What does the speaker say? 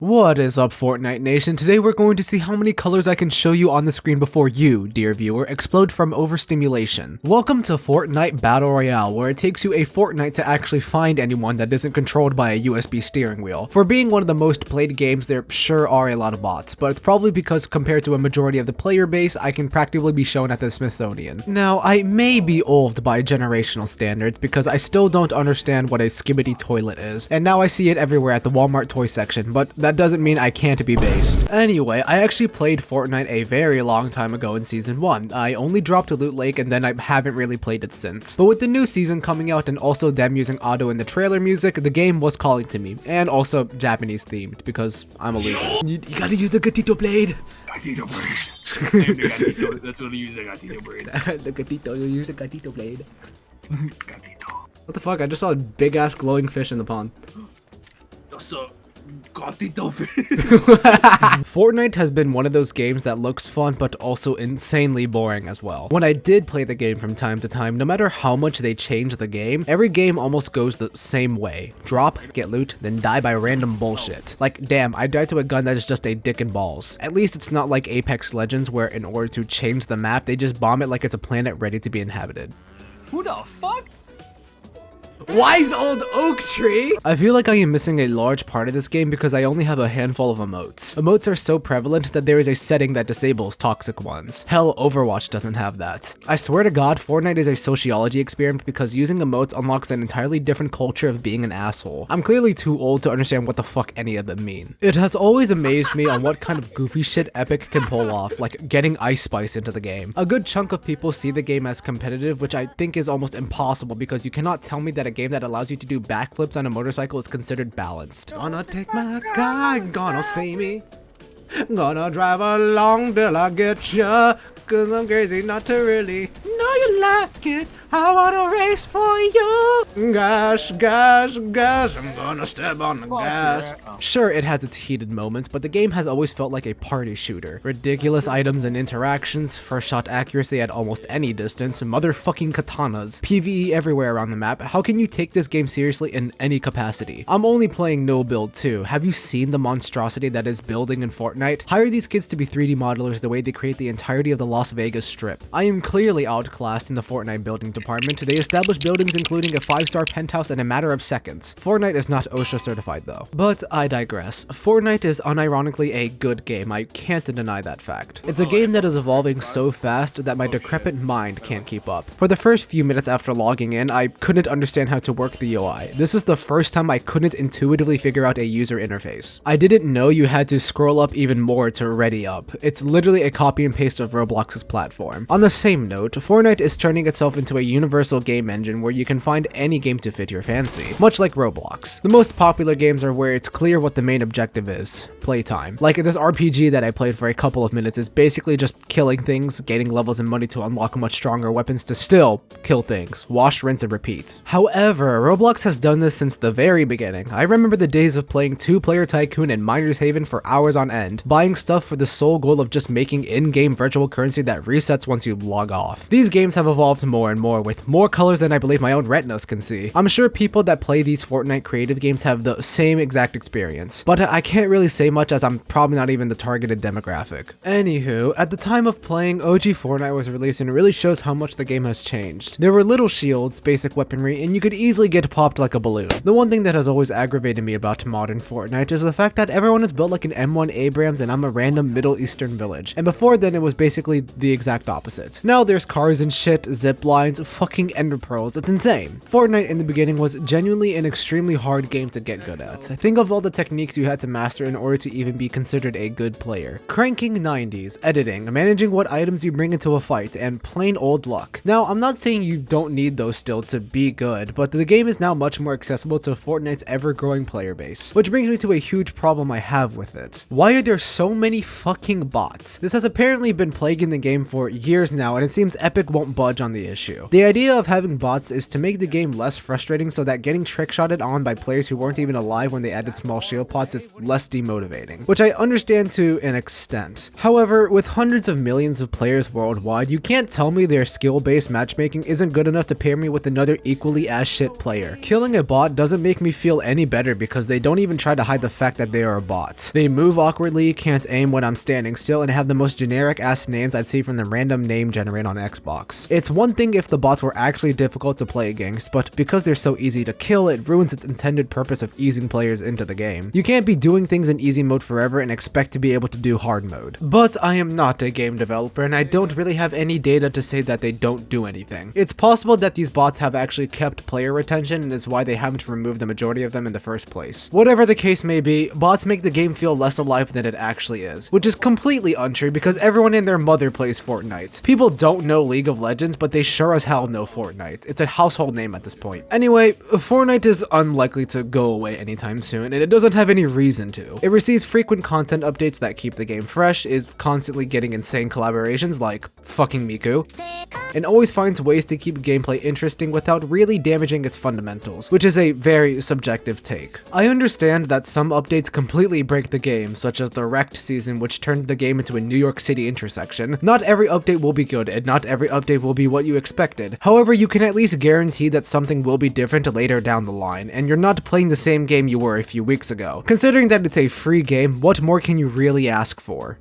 What is up, Fortnite Nation? Today we're going to see how many colors I can show you on the screen before you, dear viewer, explode from overstimulation. Welcome to Fortnite Battle Royale, where it takes you a fortnight to actually find anyone that isn't controlled by a USB steering wheel. For being one of the most played games, there sure are a lot of bots, but it's probably because compared to a majority of the player base, I can practically be shown at the Smithsonian. Now, I may be old by generational standards because I still don't understand what a skibbity toilet is, and now I see it everywhere at the Walmart toy section, but that doesn't mean I can't be based. Anyway, I actually played Fortnite a very long time ago in Season 1. I only dropped a Loot Lake and then I haven't really played it since. But with the new season coming out and also them using auto in the trailer music, the game was calling to me. And also Japanese themed, because I'm a loser. You gotta use the gatito blade! Gatito blade. The gatito, that's what I use, the gatito blade. The gatito, you use the gatito blade. Gatito. What the fuck? I just saw a big ass glowing fish in the pond. That's a gatito fish. Fortnite has been one of those games that looks fun but also insanely boring as well. When I did play the game from time to time, no matter how much they change the game, every game almost goes the same way. Drop, get loot, then die by random bullshit. Like, damn, I died to a gun that is just a dick and balls. At least it's not like Apex Legends where in order to change the map, they just bomb it like it's a planet ready to be inhabited. Who the fuck? Wise old oak tree! I feel like I am missing a large part of this game because I only have a handful of emotes. Emotes are so prevalent that there is a setting that disables toxic ones. Hell, Overwatch doesn't have that. I swear to God, Fortnite is a sociology experiment because using emotes unlocks an entirely different culture of being an asshole. I'm clearly too old to understand what the fuck any of them mean. It has always amazed me on what kind of goofy shit Epic can pull off, like getting Ice Spice into the game. A good chunk of people see the game as competitive, which I think is almost impossible because you cannot tell me that a game that allows you to do backflips on a motorcycle is considered balanced. Gonna take my car, gonna see me. Gonna drive along till I get ya, cause I'm crazy not to really know you like it. I wanna race for you. Gosh, gosh, gosh, I'm gonna step on the gas. Sure, it has its heated moments, but the game has always felt like a party shooter. Ridiculous items and interactions, first shot accuracy at almost any distance, motherfucking katanas, PvE everywhere around the map. How can you take this game seriously in any capacity? I'm only playing no build too. Have you seen the monstrosity that is building in Fortnite? Hire these kids to be 3D modelers the way they create the entirety of the Las Vegas Strip. I am clearly outclassed in the Fortnite building department. They establish buildings including a 5-star penthouse in a matter of seconds. Fortnite is not OSHA certified though. But I digress. Fortnite is unironically a good game. I can't deny that fact. It's a game that is evolving so fast that my decrepit mind can't keep up. For the first few minutes after logging in, I couldn't understand how to work the UI. This is the first time I couldn't intuitively figure out a user interface. I didn't know you had to scroll up even more to ready up. It's literally a copy and paste of Roblox's platform. On the same note, Fortnite is turning itself into a universal game engine where you can find any game to fit your fancy, much like Roblox. The most popular games are where it's clear what the main objective is: playtime. Like this RPG that I played for a couple of minutes is basically just killing things, gaining levels and money to unlock much stronger weapons to still kill things. Wash, rinse, and repeat. However, Roblox has done this since the very beginning. I remember the days of playing 2-player Tycoon and Miner's Haven for hours on end, buying stuff for the sole goal of just making in-game virtual currency that resets once you log off. These games have evolved more and more with more colors than I believe my own retinas can see. I'm sure people that play these Fortnite creative games have the same exact experience, but I can't really say much as I'm probably not even the targeted demographic. Anywho, at the time of playing, OG Fortnite was released and it really shows how much the game has changed. There were little shields, basic weaponry, and you could easily get popped like a balloon. The one thing that has always aggravated me about modern Fortnite is the fact that everyone is built like an M1 Abrams and I'm a random Middle Eastern village. And before then it was basically the exact opposite. Now there's cars and shit, zip lines, fucking ender pearls. It's insane. Fortnite in the beginning was genuinely an extremely hard game to get good at. Think of all the techniques you had to master in order to even be considered a good player. Cranking 90s, editing, managing what items you bring into a fight, and plain old luck. Now, I'm not saying you don't need those still to be good, but the game is now much more accessible to Fortnite's ever-growing player base. Which brings me to a huge problem I have with it. Why are there so many fucking bots? This has apparently been plaguing the game for years now, and it seems Epic won't budge on the issue. They The idea of having bots is to make the game less frustrating so that getting trick-shotted on by players who weren't even alive when they added small shield pots is less demotivating, which I understand to an extent. However, with hundreds of millions of players worldwide, you can't tell me their skill-based matchmaking isn't good enough to pair me with another equally as shit player. Killing a bot doesn't make me feel any better because they don't even try to hide the fact that they are a bot. They move awkwardly, can't aim when I'm standing still, and have the most generic ass names I'd see from the random name generator on Xbox. It's one thing if the bots were actually difficult to play against, but because they're so easy to kill, it ruins its intended purpose of easing players into the game. You can't be doing things in easy mode forever and expect to be able to do hard mode. But I am not a game developer, and I don't really have any data to say that they don't do anything. It's possible that these bots have actually kept player retention and is why they haven't removed the majority of them in the first place. Whatever the case may be, bots make the game feel less alive than it actually is, which is completely untrue because everyone and their mother plays Fortnite. People don't know League of Legends, but they sure as hell know Fortnite. It's a household name at this point. Anyway, Fortnite is unlikely to go away anytime soon, and it doesn't have any reason to. It receives frequent content updates that keep the game fresh, is constantly getting insane collaborations like fucking Miku, and always finds ways to keep gameplay interesting without really damaging its fundamentals, which is a very subjective take. I understand that some updates completely break the game, such as the Wrecked season, which turned the game into a New York City intersection. Not every update will be good, and not every update will be what you expected. However, you can at least guarantee that something will be different later down the line, and you're not playing the same game you were a few weeks ago. Considering that it's a free game, what more can you really ask for?